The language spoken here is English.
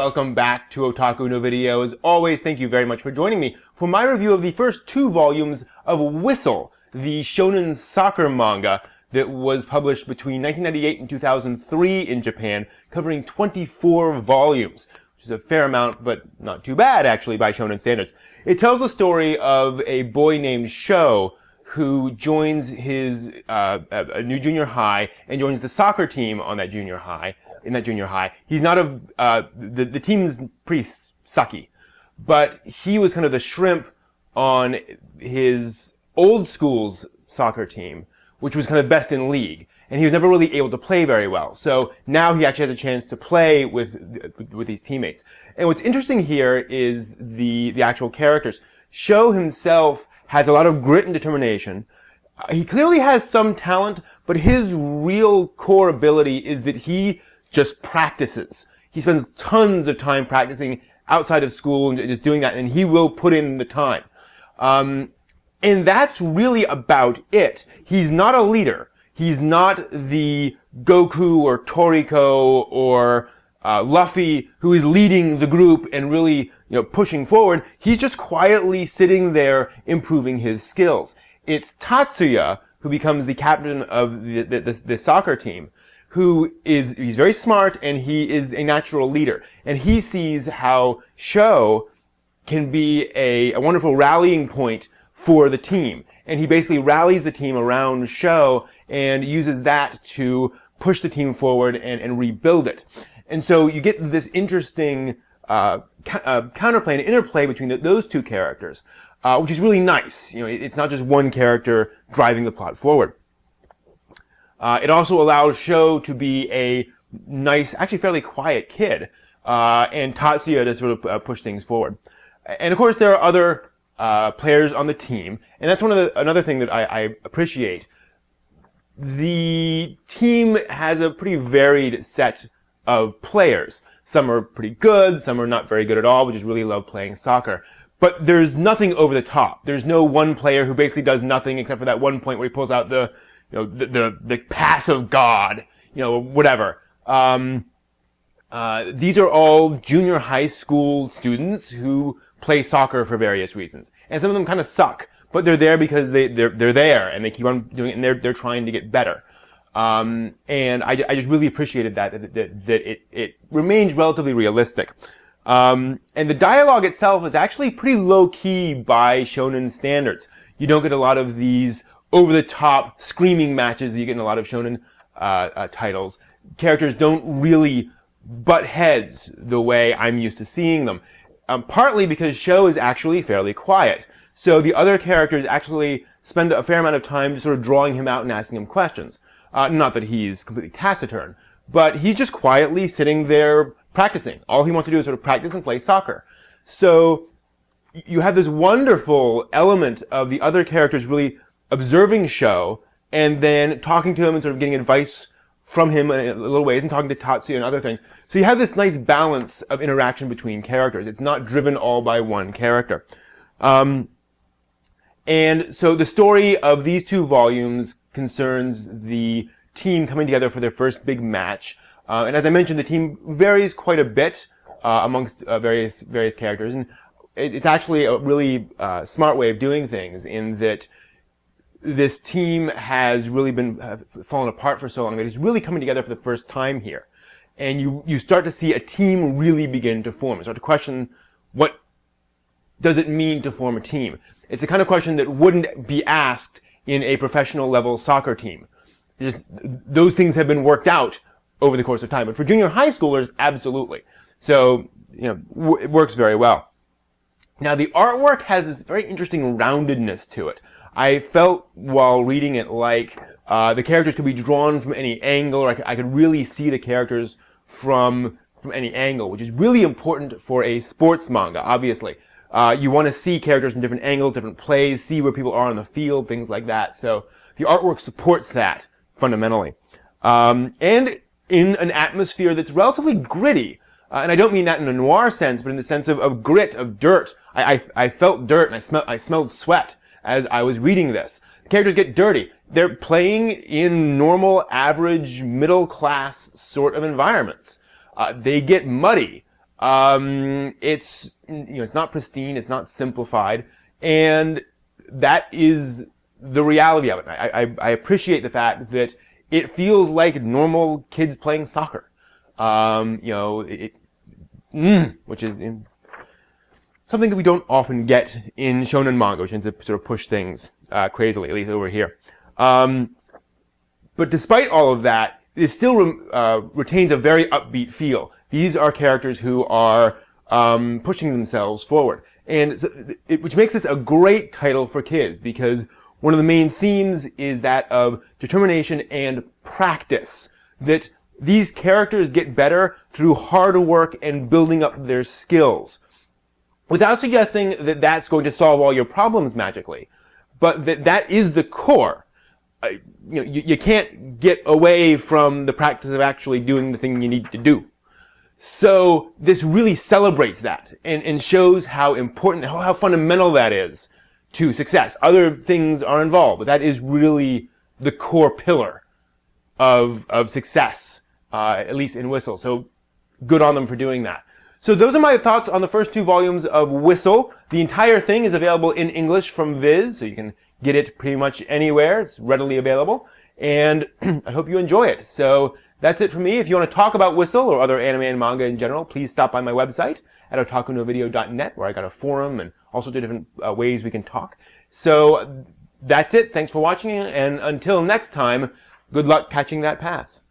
welcome back to Otaku no Video. As always, thank you very much for joining me for my review of the first 2 volumes of Whistle, the shonen soccer manga that was published between 1998 and 2003 in Japan, covering 24 volumes, which is a fair amount, but not too bad, actually, by shonen standards. It tells the story of a boy named Sho, who joins his a new junior high and joins the soccer team on that junior high. In that junior high, he's not the team's pretty sucky, but he was kind of the shrimp on his old school's soccer team, which was kind of best in league, and he was never really able to play very well. So now he actually has a chance to play with these teammates. And what's interesting here is the actual characters. Sho himself has a lot of grit and determination. He clearly has some talent, but his real core ability is that he just practices. He spends tons of time practicing outside of school and just doing that, and he will put in the time. And that's really about it. He's not a leader. He's not the Goku or Toriko or Luffy who is leading the group and really, pushing forward. He's just quietly sitting there improving his skills. It's Tatsuya who becomes the captain of the soccer team, he's very smart and he is a natural leader. And he sees how Sho can be a wonderful rallying point for the team. And he basically rallies the team around Sho and uses that to push the team forward and rebuild it. And so you get this interesting counterplay and interplay between those two characters, which is really nice. It's not just one character driving the plot forward. It also allows Sho to be a nice, actually fairly quiet kid, and Tatsuya to sort of push things forward. And of course, there are other players on the team, and that's another thing that I appreciate. The team has a pretty varied set of players. Some are pretty good, some are not very good at all, but just really love playing soccer. But there's nothing over the top. There's no one player who basically does nothing except for that one point where he pulls out the pass of God, whatever. These are all junior high school students who play soccer for various reasons. And some of them kind of suck, but they're there because they're there and they keep on doing it and they're trying to get better. And I just really appreciated that it remains relatively realistic. And the dialogue itself is actually pretty low key by shonen standards. You don't get a lot of these over-the-top screaming matches that you get in a lot of shonen titles. Characters don't really butt heads the way I'm used to seeing them. Partly because Sho is actually fairly quiet. So the other characters actually spend a fair amount of time just sort of drawing him out and asking him questions. Not that he's completely taciturn, but he's just quietly sitting there practicing. All he wants to do is sort of practice and play soccer. So you have this wonderful element of the other characters really observing Sho and then talking to him and sort of getting advice from him in little ways and talking to Tatsuya and other things. So you have this nice balance of interaction between characters. It's not driven all by one character. And so the story of these 2 volumes concerns the team coming together for their first big match. And as I mentioned, the team varies quite a bit amongst various characters. And it's actually a really smart way of doing things in that this team has really been fallen apart for so long that it's really coming together for the first time here. And you start to see a team really begin to form. You start to question, what does it mean to form a team? It's the kind of question that wouldn't be asked in a professional level soccer team. Those things have been worked out over the course of time. But for junior high schoolers, absolutely. So, it works very well. Now, the artwork has this very interesting roundedness to it. I felt while reading it like the characters could be drawn from any angle, or I could really see the characters from any angle, which is really important for a sports manga, obviously. You want to see characters from different angles, different plays, see where people are on the field, things like that. So the artwork supports that fundamentally. And in an atmosphere that's relatively gritty. And I don't mean that in a noir sense, but in the sense of grit, of dirt. I felt dirt and I smelled sweat as I was reading this. The characters get dirty. They're playing in normal, average, middle-class sort of environments. They get muddy. It's not pristine, it's not simplified, and that is the reality of it. I appreciate the fact that it feels like normal kids playing soccer. Which is something that we don't often get in shonen manga, which tends to sort of push things crazily, at least over here. But despite all of that, it still retains a very upbeat feel. These are characters who are pushing themselves forward, and which makes this a great title for kids, because one of the main themes is that of determination and practice. That these characters get better through hard work and building up their skills. Without suggesting that that's going to solve all your problems magically, but that is the core. You can't get away from the practice of actually doing the thing you need to do. So this really celebrates that and shows how important, how fundamental that is to success. Other things are involved, but that is really the core pillar of success, at least in Whistle. So good on them for doing that. So those are my thoughts on the first 2 volumes of Whistle. The entire thing is available in English from Viz, so you can get it pretty much anywhere. It's readily available, and I hope you enjoy it. So that's it for me. If you want to talk about Whistle or other anime and manga in general, please stop by my website at otakunovideo.net, where I got a forum and all sorts of different ways we can talk. So that's it. Thanks for watching, and until next time, good luck catching that pass.